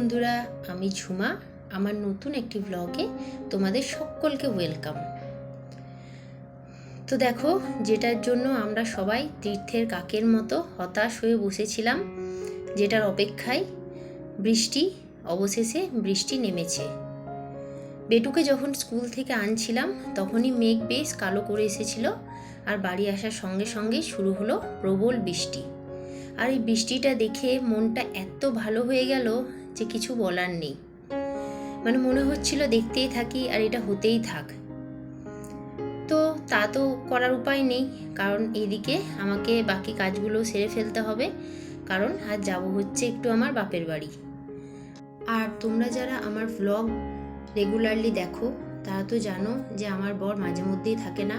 বন্ধুরা, আমি ঝুমা। আমার নতুন একটি ব্লগে তোমাদের সকলকে ওয়েলকাম। তো দেখো, যেটার জন্য আমরা সবাই তীর্থের কাকের মতো হতাশ হয়ে বসেছিলাম, যেটার অপেক্ষায় বৃষ্টি, অবশেষে বৃষ্টি নেমেছে। বেটুকে যখন স্কুল থেকে আনছিলাম তখনই মেঘ বেশ কালো করে এসেছিল, আর বাড়ি আসার সঙ্গে সঙ্গে শুরু হলো প্রবল বৃষ্টি। আর এই বৃষ্টিটা দেখে মনটা এত ভালো হয়ে গেল যে কিছু বলার নেই। মানে মনে হচ্ছিল দেখতেই থাকি আর এটা হতেই থাক। তো তা তো করার উপায় নেই, কারণ এদিকে আমাকে বাকি কাজগুলো সেরে ফেলতে হবে, কারণ আজ যাব হচ্ছে একটু আমার বাপের বাড়ি। আর তোমরা যারা আমার ভ্লগ রেগুলারলি দেখো তারা তো জানো যে আমার বর মাঝে মধ্যেই থাকে না,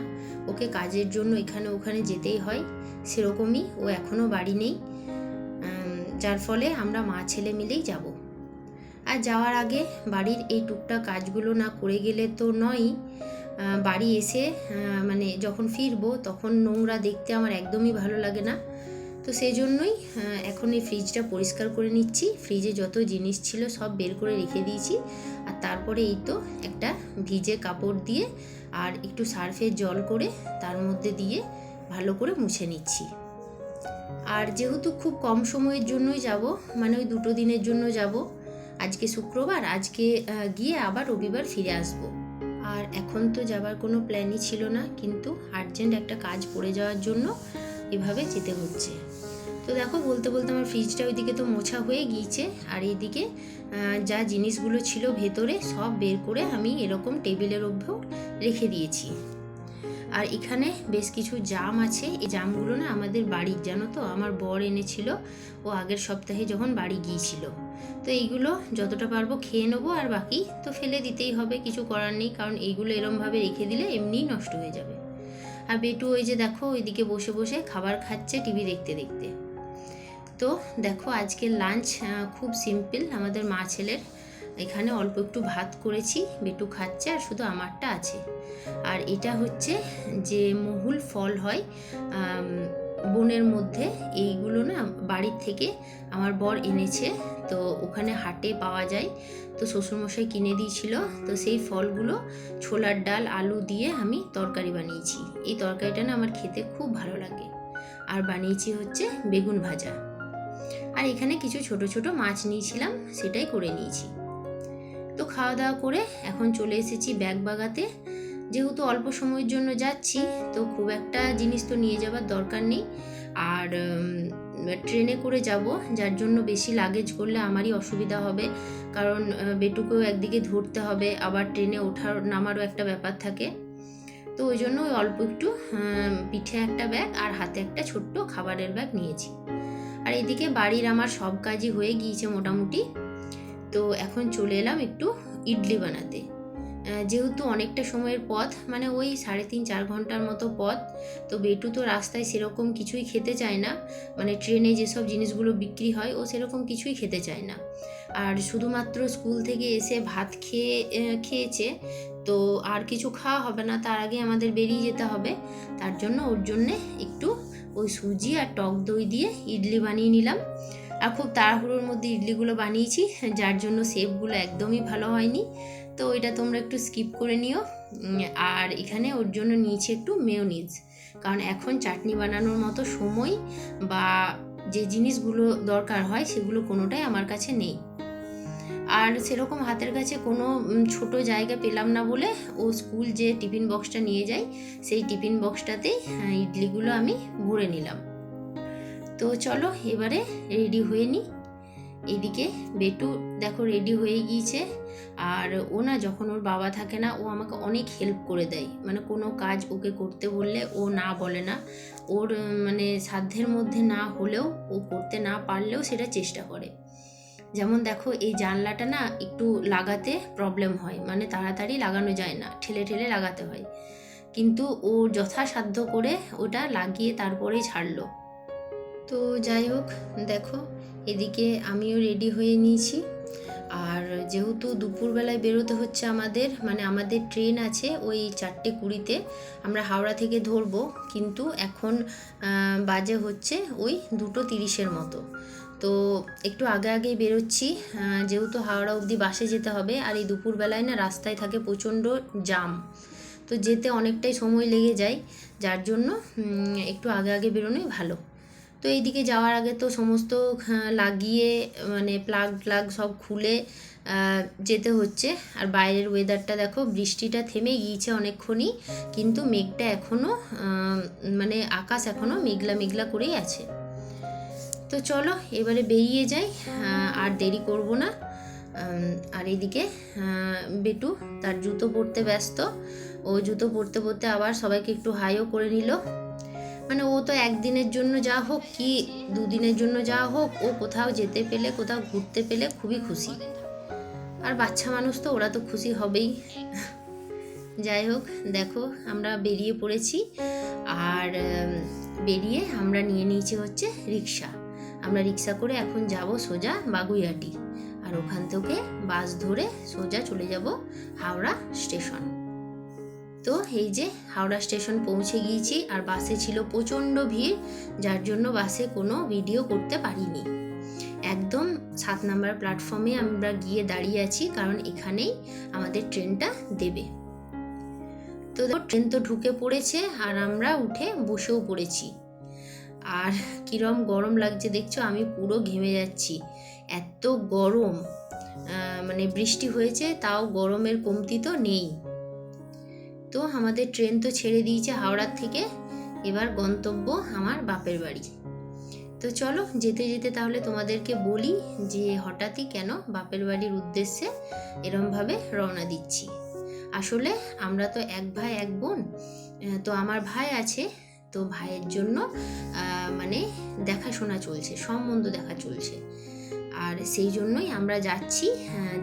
ওকে কাজের জন্য এখানে ওখানে যেতেই হয়। সেরকমই ও এখনও বাড়ি নেই, যার ফলে আমরা মা ছেলে মিলেই যাব। আর যাওয়ার আগে বাড়ির এই টুকটাক কাজগুলো না করে গেলে তো নয়। বাড়ি এসে মানে যখন ফিরবো তখন নোংরা দেখতে আমার একদমই ভালো লাগে না। তো সেই জন্যই এখন এই ফ্রিজটা পরিষ্কার করে নিচ্ছি। ফ্রিজে যত জিনিস ছিল সব বের করে রেখে দিয়েছি, আর তারপরে এই তো একটা ভিজে কাপড় দিয়ে আর একটু সার্ফের জল করে তার মধ্যে দিয়ে ভালো করে মুছে নিচ্ছি। আর যেহেতু খুব কম সময়ের জন্যই যাব, মানে ওই 2 দিনের জন্য যাব। আজকে শুক্রবার, আজকে গিয়ে আবার রবিবার ফিরে আসব। আর এখন তো যাবার কোনো প্ল্যানই ছিল না, কিন্তু আর্জেন্ট একটা কাজ পড়ে যাওয়ার জন্য এভাবে যেতে হচ্ছে। তো দেখো, বলতে বলতে আমার ফ্রিজটা ওইদিকে তো মোছা হয়ে গিয়েছে, আর এইদিকে যা জিনিসগুলো ছিল ভেতরে সব বের করে আমি এরকম টেবিলের ওপর রেখে দিয়েছি। আর এখানে বেশ কিছু জাম আছে। এই জামগুলো না আমাদের বাড়ির, জানো তো, আমার বর এনেছিল ও আগের সপ্তাহে যখন বাড়ি গিয়েছিল। তো এইগুলো যতটা পারবো খেয়ে নেবো, আর বাকি তো ফেলে দিতেই হবে, কিছু করার নেই, কারণ এইগুলো এরমভাবে রেখে দিলে এমনিই নষ্ট হয়ে যাবে। আর বেটু ওই যে দেখো ওইদিকে বসে বসে খাবার খাচ্ছে টিভি দেখতে দেখতে। তো দেখো, আজকের লাঞ্চ খুব সিম্পল আমাদের মা ছেলের। এখানে অল্প একটু ভাত করেছি, বেটু খাচ্ছে, আর শুধু আমারটা আছে। আর এটা হচ্ছে যে মহুল ফল হয় বনের মধ্যে, এইগুলো না বাড়ির থেকে আমার বর এনেছে। তো ওখানে হাটে পাওয়া যায়, তো শ্বশুরমশাই কিনে দিয়েছিল। তো সেই ফলগুলো ছোলার ডাল আলু দিয়ে আমি তরকারি বানিয়েছি। এই তরকারিটা না আমার খেতে খুব ভালো লাগে। আর বানিয়েছি হচ্ছে বেগুন ভাজা। আর এখানে কিছু ছোট ছোট মাছ নিয়েছিলাম, সেটাই করে নিয়েছি। তো খাওয়া দাওয়া করে এখন চলে এসেছি ব্যাগ বাগাতে। যেহেতু অল্প সময়ের জন্য যাচ্ছি, তো খুব একটা জিনিস তো নিয়ে যাবার দরকার নেই। আর ট্রেনে করে যাব, যার জন্য বেশি লাগেজ করলে আমারই অসুবিধা হবে, কারণ বেটুকেও একদিকে ধরতে হবে, আবার ট্রেনে ওঠার নামারও একটা ব্যাপার থাকে। তো ওই জন্য ওই অল্প একটু পিঠে একটা ব্যাগ আর হাতে একটা ছোট্ট খাবারের ব্যাগ নিয়েছি। আর এদিকে বাড়ির আমার সব কাজই হয়ে গিয়েছে মোটামুটি। তো এখন চলে এলাম একটু ইডলি বানাতে। যেহেতু অনেকটা সময়ের পথ, মানে ওই 3.5-4 ঘন্টার মতো পথ, তো বেটু তো রাস্তায় সেরকম কিছুই খেতে চায় না। মানে ট্রেনে যেসব জিনিসগুলো বিক্রি হয় ও সেরকম কিছুই খেতে চায় না। আর শুধুমাত্র স্কুল থেকে এসে ভাত খেয়েছে, তো আর কিছু খাওয়া হবে না, তার আগে আমাদের বেরিয়ে যেতে হবে। তার জন্য ওর জন্যে একটু ওই সুজি আর টক দই দিয়ে ইডলি বানিয়ে নিলাম। আর খুব তাড়াহুড়োর মধ্যে ইডলিগুলো বানিয়েছি, যার জন্য শেপগুলো একদমই ভালো হয়নি। তো ওইটা তোমরা একটু স্কিপ করে নিও। আর এখানে ওর জন্য নিয়েছি একটু মেয়োনিজ, কারণ এখন চাটনি বানানোর মতো সময় বা যে জিনিসগুলো দরকার হয় সেগুলো কোনোটাই আমার কাছে নেই। আর সেরকম হাতের কাছে কোনো ছোট জায়গা পেলাম না বলে ও স্কুল যে টিফিন বক্সটা নিয়ে যায়, সেই টিফিন বক্সটাতেই ইডলিগুলো আমি ভরে নিলাম। তো চলো এবারে রেডি হয়ে নিই। এদিকে বেটু দেখো রেডি হয়ে গিয়েছে। আর ও না, যখন ওর বাবা থাকে না, ও আমাকে অনেক হেল্প করে দেয়। মানে কোনো কাজ ওকে করতে বললে ও না বলে না। ওর মানে সাধ্যের মধ্যে না হলেও, ও করতে না পারলেও সেটা চেষ্টা করে। যেমন দেখো, এই জানলাটা না একটু লাগাতে প্রবলেম হয়, মানে তাড়াতাড়ি লাগানো যায় না, ঠেলে ঠেলে লাগাতে হয়। কিন্তু ও যথাসাধ্য করে ওটা লাগিয়ে তারপরেই ছাড়লো। তো যাই হোক, দেখো এদিকে আমিও রেডি হয়ে নিয়েছি। আর যেহেতু দুপুরবেলায় বেরোতে হচ্ছে আমাদের, মানে আমাদের ট্রেন আছে ওই 4:20-তে, আমরা হাওড়া থেকে ধরবো, কিন্তু এখন বাজে হচ্ছে ওই 2:30-এর মতো। তো একটু আগে আগেই বেরোচ্ছি, যেহেতু হাওড়া অবধি বাসে যেতে হবে, আর এই দুপুরবেলায় না রাস্তায় থাকে প্রচণ্ড জাম, তো যেতে অনেকটাই সময় লেগে যায়, যার জন্য একটু আগে আগে বেরোনোই ভালো। তো এইদিকে যাওয়ার আগে তো সমস্ত লাগিয়ে, মানে প্লাগ সব খুলে যেতে হচ্ছে। আর বাইরের ওয়েদারটা দেখো, বৃষ্টিটা থেমে গিয়েছে অনেকক্ষণই, কিন্তু মেঘটা এখনও, মানে আকাশ এখনও মেঘলা মেঘলা করেই আছে। তো চলো এবারে বেরিয়ে যাই, আর দেরি করব না। আর এইদিকে বেটু তার জুতো পরতে ব্যস্ত, ও জুতো পরতে পরতে আবার সবাইকে একটু হাইও করে নিল। মানে ও তো একদিনের জন্য যা হোক কি 2 দিনের জন্য যা হোক, ও কোথাও যেতে পেলে, কোথাও ঘুরতে পেলে খুবই খুশি। আর বাচ্চা মানুষ তো, ওরা তো খুশি হবেই। যাই হোক, দেখো আমরা বেরিয়ে পড়েছি, আর বেরিয়ে আমরা নিয়ে নিয়েছি হচ্ছে রিক্সা। আমরা রিক্সা করে এখন যাব সোজা বাগুইআটি, আর ওখান থেকে বাস ধরে সোজা চলে যাব হাওড়া স্টেশন। তো এই যে হাওড়া স্টেশন পৌঁছে গিয়েছি, আর বাসে ছিল প্রচণ্ড ভিড়, যার জন্য বাসে কোনো ভিডিও করতে পারিনি। একদম 7 নম্বর প্ল্যাটফর্মে আমরা গিয়ে দাঁড়িয়ে আছি, কারণ এখানেই আমাদের ট্রেনটা দেবে। তো ট্রেন তো ঢুকে পড়েছে, আর আমরা উঠে বসেও পড়েছি। আর কিরম গরম লাগছে দেখছো, আমি পুরো ঘেমে যাচ্ছি, এত গরম। মানে বৃষ্টি হয়েছে, তাও গরমের কমতি তো নেই। তো আমাদের ট্রেন তো ছেড়ে দিয়েছে হাওড়ার থেকে, এবার গন্তব্য আমার বাপের বাড়ি। তো চলো যেতে যেতে তাহলে তোমাদেরকে বলি যে হঠাৎই কেন বাপের বাড়ির উদ্দেশ্যে এরমভাবে রওনা দিচ্ছি। আসলে আমরা তো এক ভাই এক বোন, তো আমার ভাই আছে, তো ভাইয়ের জন্য মানে দেখাশোনা চলছে, সম্বন্ধ দেখা চলছে, আর সেই জন্যই আমরা যাচ্ছি,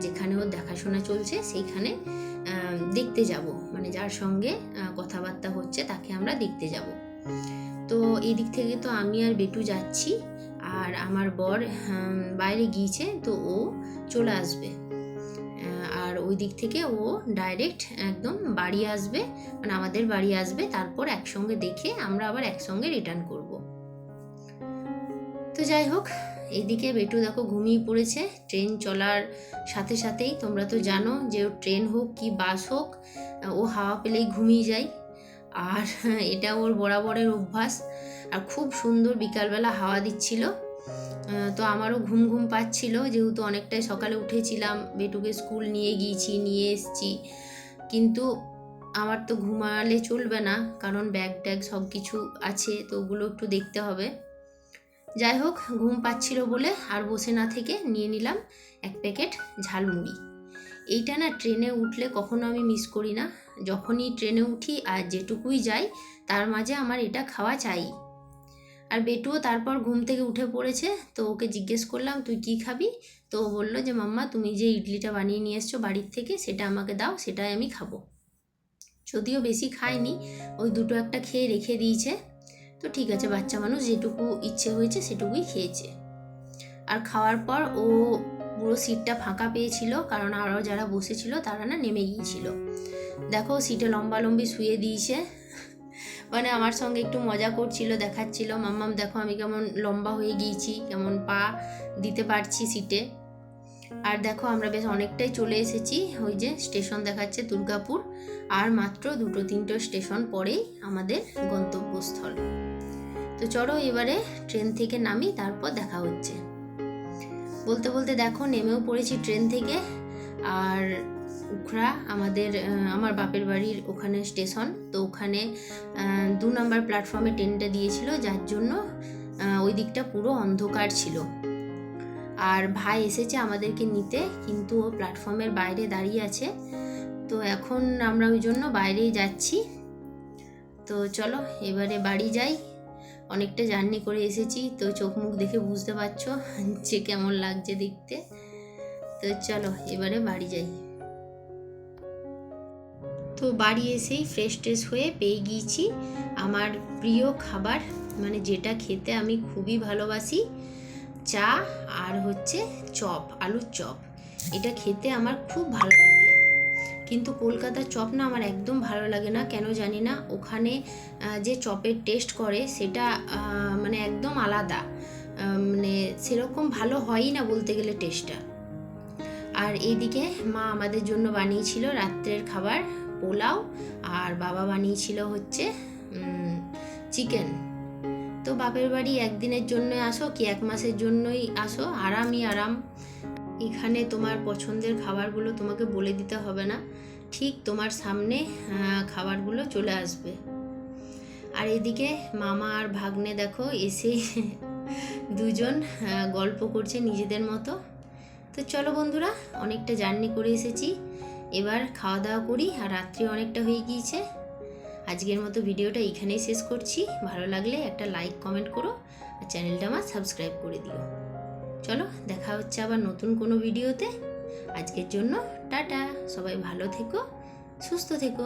যেখানে ওর দেখাশোনা চলছে সেইখানে দেখতে যাব, মানে যার সঙ্গে কথাবার্তা হচ্ছে তাকে আমরা দেখতে যাব। তো এই দিক থেকে তো আমি আর বেটু যাচ্ছি, আর আমার বর বাইরে গিয়েছে, তো ও চলে আসবে, আর ওই দিক থেকে ও ডাইরেক্ট একদম বাড়ি আসবে, মানে আমাদের বাড়ি আসবে, তারপর একসঙ্গে দেখে আমরা আবার একসঙ্গে রিটার্ন করব। তো যাই হোক, এইদিকে বেটু দেখো ঘুমিয়ে পড়েছে। ট্রেন চলার সাথে সাথেই, তোমরা তো জানো যে ট্রেন হোক কি বাস হোক, ও হাওয়া পেলেই ঘুমিয়ে যায়, আর এটা ওর বরাবরের অভ্যাস। আর খুব সুন্দর বিকালবেলা হাওয়া দিচ্ছিল, তো আমারও ঘুম ঘুম পাচ্ছিল, যেহেতু অনেকটাই সকালে উঠেছিলাম, বেটুকে স্কুল নিয়ে গিয়েছি, নিয়ে এসছি, কিন্তু আমার তো ঘুমালে চলবে না, কারণ ব্যাগ ট্যাগ সব কিছু আছে, তো ওগুলো একটু দেখতে হবে। যাই হোক, ঘুম পাচ্ছিল বলে আর বসে না থেকে নিয়ে নিলাম 1 প্যাকেট ঝালমুড়ি। এইটা না ট্রেনে উঠলে কখনো আমি মিস করি না, যখনই ট্রেনে উঠি আর যেটুকুই যাই তার মাঝে আমার এটা খাওয়া চাই। আর বেটুও তারপর ঘুম থেকে উঠে পড়েছে, তো ওকে জিজ্ঞেস করলাম তুই কি খাবি, তো ও বললো যে মাম্মা তুমি যে ইডলিটা বানিয়ে নিয়ে এসছো বাড়ির থেকে, সেটা আমাকে দাও, সেটাই আমি খাবো। যদিও বেশি খায়নি, ওই 2-1টা খেয়ে রেখে দিয়েছে। তো ঠিক আছে, বাচ্চা মানুষ যেটুকু ইচ্ছে হয়েছে সেটুকুই খেয়েছে। আর খাওয়ার পর ও পুরো সিটটা ফাঁকা পেয়েছিল, কারণ আরও যারা বসেছিল তারা না নেমে গিয়েছিল। দেখো সিটে লম্বালম্বি শুয়ে দিয়েছে, মানে আমার সঙ্গে একটু মজা করছিল, দেখাচ্ছিল মাম্মাম দেখো আমি কেমন লম্বা হয়ে গিয়েছি, কেমন পা দিতে পারছি সিটে। আর দেখো আমরা বেশ অনেকটাই চলে এসেছি, ওই যে স্টেশন দেখাচ্ছে দুর্গাপুর, আর মাত্র 2-3টে স্টেশন পরেই আমাদের গন্তব্যস্থল। তো চলো এবারে ট্রেন থেকে নামি, তারপর দেখা হচ্ছে। বলতে বলতে দেখো নেমেও পড়েছি ট্রেন থেকে, আর উখড়া আমার বাপের বাড়ির ওখানে স্টেশন, তো ওখানে 2 নম্বর প্ল্যাটফর্মে ট্রেনটা দিয়েছিল, যার জন্য ওই দিকটা পুরো অন্ধকার ছিল। আর ভাই এসেছে আমাদেরকে নিতে, কিন্তু ও প্ল্যাটফর্মের বাইরে দাঁড়িয়ে আছে, তো এখন আমরা ওই জন্য বাইরেই যাচ্ছি। তো চলো এবারে বাড়ি যাই, অনেকটা জার্নি করে এসেছি, তো চোখ মুখ দেখে বুঝতে পারছো যে কেমন লাগছে দেখতে। তো চলো এবারে বাড়ি যাই। তো বাড়ি এসেই ফ্রেশ ট্রেশ হয়ে পেয়ে গিয়েছি আমার প্রিয় খাবার, মানে যেটা খেতে আমি খুবই ভালোবাসি, চা আর হচ্ছে চপ, আলুর চপ। এটা খেতে আমার খুব ভালো লাগে। কিন্তু কলকাতার চপ না আমার একদম ভালো লাগে না, কেন জানি না। ওখানে যে চপের টেস্ট করে সেটা মানে একদম আলাদা, মানে সেরকম ভালো হয়ই না বলতে গেলে টেস্টটা। আর এইদিকে মা আমাদের জন্য বানিয়েছিল রাত্রের খাবার পোলাও, আর বাবা বানিয়েছিল হচ্ছে চিকেন। তো বাপের বাড়ি একদিনের জন্য আসো কি 1 মাসের জন্যই আসো, আরামই আরাম। এখানে তোমার পছন্দের খাবারগুলো তোমাকে বলে দিতে হবে না, ঠিক তোমার সামনে খাবারগুলো চলে আসবে। আর এদিকে মামা আর ভাগ্নে দেখো এসে দুজন গল্প করছে নিজেদের মতো। তো চলো বন্ধুরা, অনেকটা জার্নি করে এসেছি, এবার খাওয়া দাওয়া করি, আর রাত্রি অনেকটা হয়ে গিয়েছে। আজকের মতো ভিডিওটা এখানেই শেষ করছি। ভালো লাগলে একটা লাইক কমেন্ট করো, আর চ্যানেলটা আমার সাবস্ক্রাইব করে দিও। চলো দেখা হচ্ছে আবার নতুন কোনো ভিডিওতে। আজকের জন্য টাটা, সবাই ভালো থেকো, সুস্থ থেকো।